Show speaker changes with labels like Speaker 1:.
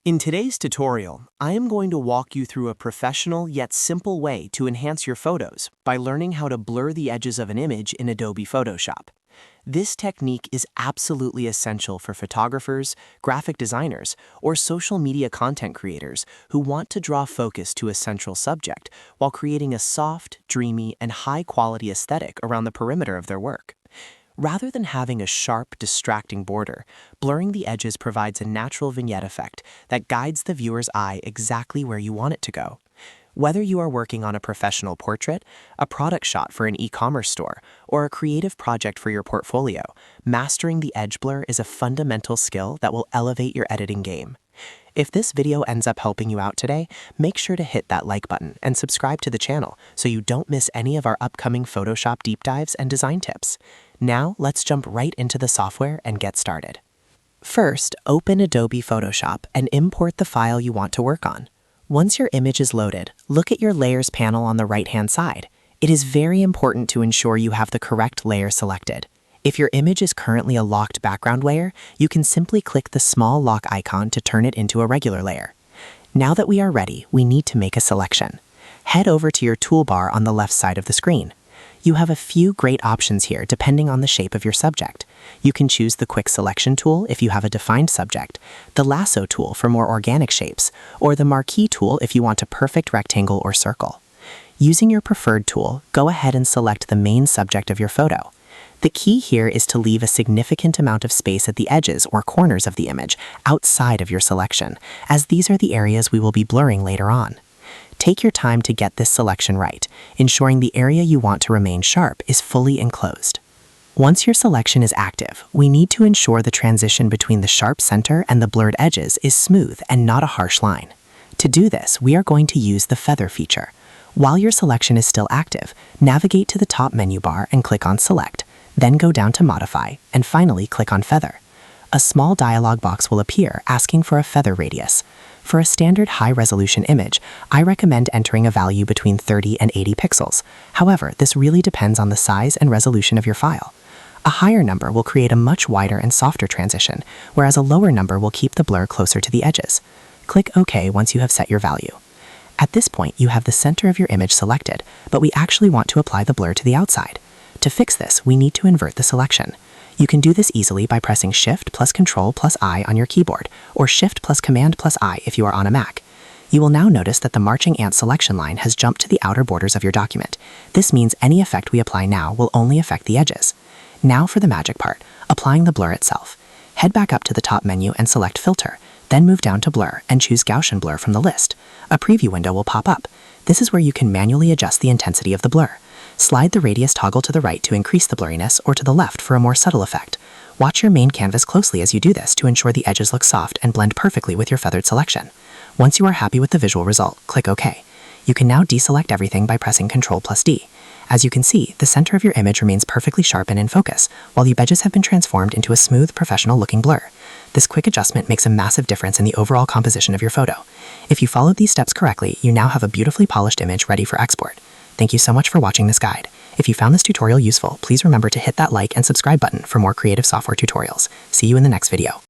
Speaker 1: In today's tutorial, I am going to walk you through a professional yet simple way to enhance your photos by learning how to blur the edges of an image in Adobe Photoshop. This technique is absolutely essential for photographers, graphic designers, or social media content creators who want to draw focus to a central subject while creating a soft, dreamy, and high-quality aesthetic around the perimeter of their work. Rather than having a sharp, distracting border, blurring the edges provides a natural vignette effect that guides the viewer's eye exactly where you want it to go. Whether you are working on a professional portrait, a product shot for an e-commerce store, or a creative project for your portfolio, mastering the edge blur is a fundamental skill that will elevate your editing game. If this video ends up helping you out today, make sure to hit that like button and subscribe to the channel so you don't miss any of our upcoming Photoshop deep dives and design tips. Now, let's jump right into the software and get started. First, open Adobe Photoshop and import the file you want to work on. Once your image is loaded, look at your Layers panel on the right-hand side. It is very important to ensure you have the correct layer selected. If your image is currently a locked background layer, you can simply click the small lock icon to turn it into a regular layer. Now that we are ready, we need to make a selection. Head over to your toolbar on the left side of the screen. You have a few great options here depending on the shape of your subject. You can choose the Quick Selection tool if you have a defined subject, the Lasso tool for more organic shapes, or the Marquee tool if you want a perfect rectangle or circle. Using your preferred tool, go ahead and select the main subject of your photo. The key here is to leave a significant amount of space at the edges or corners of the image outside of your selection, as these are the areas we will be blurring later on. Take your time to get this selection right, ensuring the area you want to remain sharp is fully enclosed. Once your selection is active, we need to ensure the transition between the sharp center and the blurred edges is smooth and not a harsh line. To do this, we are going to use the feather feature. While your selection is still active, navigate to the top menu bar and click on Select, then go down to Modify, and finally click on Feather. A small dialog box will appear asking for a feather radius. For a standard high-resolution image, I recommend entering a value between 30 and 80 pixels. However, this really depends on the size and resolution of your file. A higher number will create a much wider and softer transition, whereas a lower number will keep the blur closer to the edges. Click OK once you have set your value. At this point, you have the center of your image selected, but we actually want to apply the blur to the outside. To fix this, we need to invert the selection. You can do this easily by pressing Shift plus Control plus I on your keyboard, or Shift plus Command plus I if you are on a Mac. You will now notice that the marching ant selection line has jumped to the outer borders of your document. This means any effect we apply now will only affect the edges. Now for the magic part, applying the blur itself. Head back up to the top menu and select Filter, then move down to Blur and choose Gaussian Blur from the list. A preview window will pop up. This is where you can manually adjust the intensity of the blur. Slide the radius toggle to the right to increase the blurriness or to the left for a more subtle effect. Watch your main canvas closely as you do this to ensure the edges look soft and blend perfectly with your feathered selection. Once you are happy with the visual result, click OK. You can now deselect everything by pressing Ctrl plus D. As you can see, the center of your image remains perfectly sharp and in focus, while the edges have been transformed into a smooth, professional-looking blur. This quick adjustment makes a massive difference in the overall composition of your photo. If you followed these steps correctly, you now have a beautifully polished image ready for export. Thank you so much for watching this guide. If you found this tutorial useful, please remember to hit that like and subscribe button for more creative software tutorials. See you in the next video.